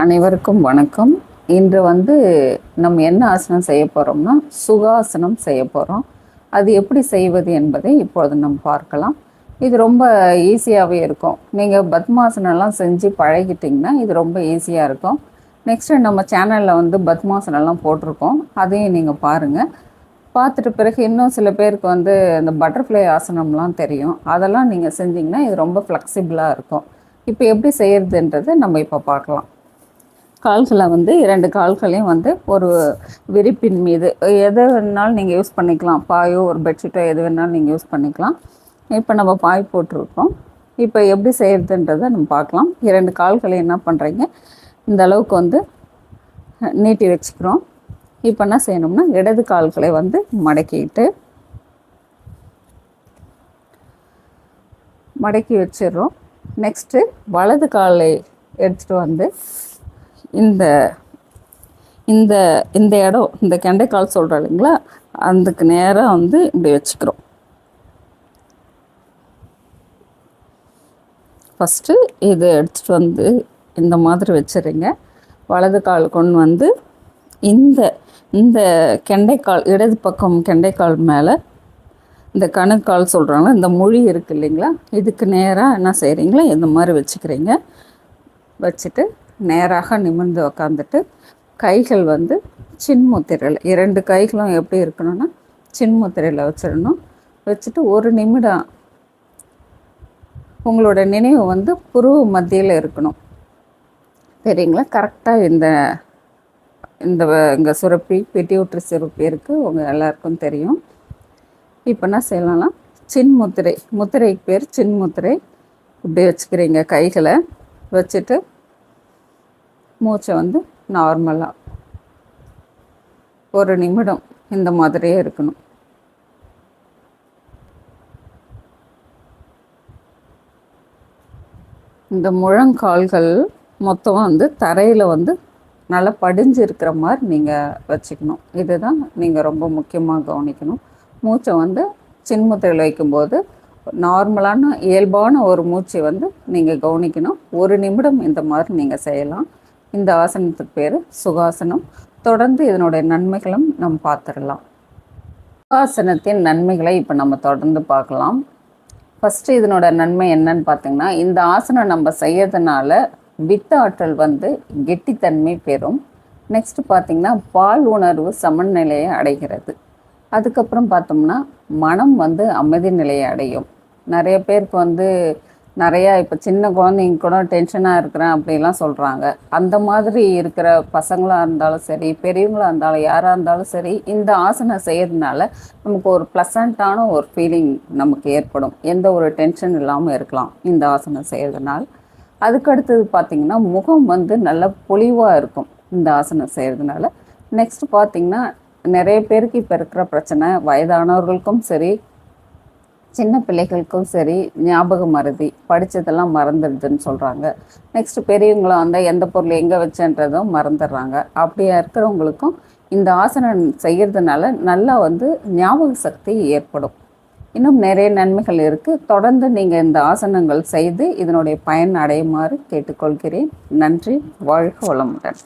அனைவருக்கும் வணக்கம். இன்று நம்ம என்ன ஆசனம் செய்ய போகிறோம்னா சுகாசனம் செய்ய போகிறோம். அது எப்படி செய்வது என்பதை இப்பொழுது நம்ம பார்க்கலாம். இது ரொம்ப ஈஸியாகவே இருக்கும். நீங்கள் பத்மாசனம்லாம் செஞ்சு பழகிட்டிங்கன்னா இது ரொம்ப ஈஸியாக இருக்கும். நெக்ஸ்ட்டு நம்ம சேனலில் பத்மாசனம்லாம் போட்டிருக்கோம், அதையும் நீங்கள் பாருங்கள். பார்த்துட்டு பிறகு இன்னும் சில பேருக்கு இந்த பட்டர்ஃப்ளை ஆசனம்லாம் தெரியும். அதெல்லாம் நீங்கள் செஞ்சிங்கன்னா இது ரொம்ப ஃப்ளெக்சிபிளாக இருக்கும். இப்போ எப்படி செய்கிறதுன்றதை நம்ம இப்போ பார்க்கலாம். கால்களை 2 கால்களையும் ஒரு விரிப்பின் மீது எது வேணாலும் நீங்கள் யூஸ் பண்ணிக்கலாம். பாயோ ஒரு பெட்ஷீட்டோ எது வேணாலும் நீங்கள் யூஸ் பண்ணிக்கலாம். இப்போ நம்ம பாய் போட்டிருக்கோம். இப்போ எப்படி செய்கிறதுன்றதை நம்ம பார்க்கலாம். 2 கால்களையும் என்ன பண்ணுறீங்க, இந்த அளவுக்கு நீட்டி வச்சுக்கிறோம். இப்போ என்ன செய்யணும்னா இடது கால்களை மடக்கி வச்சிடுறோம். நெக்ஸ்ட்டு வலது காலை எடுத்துகிட்டு இந்த இந்த இந்த இடம், இந்த கெண்டைக்கால் சொல்கிறோம் இல்லைங்களா, அதுக்கு நேராக இப்படி வச்சுக்கிறோம். ஃபஸ்ட்டு இதை எடுத்துகிட்டு இந்த மாதிரி வச்சுருங்க. வலது கால் கொண்டு இந்த இந்த கெண்டைக்கால், இடது பக்கம் கெண்டைக்கால் மேலே இந்த கணுக்கால் சொல்கிறாங்க, இந்த மொழி இருக்குது இல்லைங்களா, இதுக்கு நேராக என்ன செய்கிறீங்களா இந்த மாதிரி வச்சுக்கிறீங்க. வச்சுட்டு நேராக நிமிர்ந்து உக்காந்துட்டு கைகள் சின்முத்திரையில், 2 கைகளும் எப்படி இருக்கணும்னா சின்முத்திரையில் வச்சிடணும். வச்சுட்டு 1 நிமிடம் உங்களோட நினைவு புருவ மத்தியில் இருக்கணும். சரிங்களா? கரெக்டாக இங்கே சுரப்பி, பிட்யூட்டரி சுரப்பி இருக்குது, உங்கள் எல்லாருக்கும் தெரியும். இப்போ என்ன செய்யலாம்னா சின்முத்திரை, முத்திரைக்கு பேர் சின்முத்திரை. இப்படி வச்சுக்கிறீங்க கைகளை. வச்சுட்டு மூச்சை நார்மலாக 1 நிமிடம் இந்த மாதிரியே இருக்கணும். இந்த முழங்கால்கள் மொத்தம் தரையில் நல்லா படிஞ்சு இருக்கிற மாதிரி நீங்கள் வச்சுக்கணும். இதுதான் நீங்கள் ரொம்ப முக்கியமாக கவனிக்கணும். மூச்சை சின்முத்திரையில் வைக்கும்போது நார்மலான இயல்பான ஒரு மூச்சை நீங்கள் கவனிக்கணும். 1 நிமிடம் இந்த மாதிரி நீங்கள் செய்யலாம். இந்த ஆசனத்துக்கு பேர் சுகாசனம். தொடர்ந்து இதனுடைய நன்மைகளும் நம்ம பார்த்துடலாம். சுகாசனத்தின் நன்மைகளை இப்போ நம்ம தொடர்ந்து பார்க்கலாம். ஃபஸ்ட்டு இதனோட நன்மை என்னன்னு பார்த்திங்கன்னா, இந்த ஆசனம் நம்ம செய்யறதுனால வித்த ஆற்றல் கெட்டித்தன்மை பெறும். நெக்ஸ்ட்டு பார்த்திங்கன்னா பால் உணர்வு சமநிலையை அடைகிறது. அதுக்கப்புறம் பார்த்தோம்னா மனம் அமைதி நிலையை அடையும். நிறைய பேருக்கு நிறையா இப்போ சின்ன குழந்தைங்க கூட டென்ஷனாக இருக்கிறேன் அப்படிலாம் சொல்கிறாங்க. அந்த மாதிரி இருக்கிற பசங்களாக இருந்தாலும் சரி, பெரியவங்களாக இருந்தாலும் யாராக இருந்தாலும் சரி, இந்த ஆசனம் செய்யறதுனால நமக்கு ஒரு ப்ளசண்ட்டான ஒரு ஃபீலிங் நமக்கு ஏற்படும். எந்த ஒரு டென்ஷன் இல்லாமல் இருக்கலாம் இந்த ஆசனம் செய்கிறதுனால. அதுக்கடுத்தது பார்த்திங்கன்னா முகம் நல்ல பொலிவாக இருக்கும் இந்த ஆசனம் செய்கிறதுனால. நெக்ஸ்ட் பார்த்திங்கன்னா நிறைய பேருக்கு இப்போ இருக்கிற பிரச்சனை, வயதானவர்களுக்கும் சரி, சின்ன பிள்ளைகளுக்கும் சரி, ஞாபக மறதி, படித்ததெல்லாம் மறந்துடுதுன்னு சொல்கிறாங்க. நெக்ஸ்ட்டு பெரியவங்களும் எந்த பொருள் எங்கே வச்சன்றதும் மறந்துடுறாங்க. அப்படியா இருக்கிறவங்களுக்கும் இந்த ஆசனம் செய்கிறதுனால நல்லா ஞாபக சக்தி ஏற்படும். இன்னும் நிறைய நன்மைகள் இருக்குது. தொடர்ந்து நீங்கள் இந்த ஆசனங்கள் செய்து இதனுடைய பயன் அடையுமாறு கேட்டுக்கொள்கிறேன். நன்றி. வாழ்க வளமுடன்.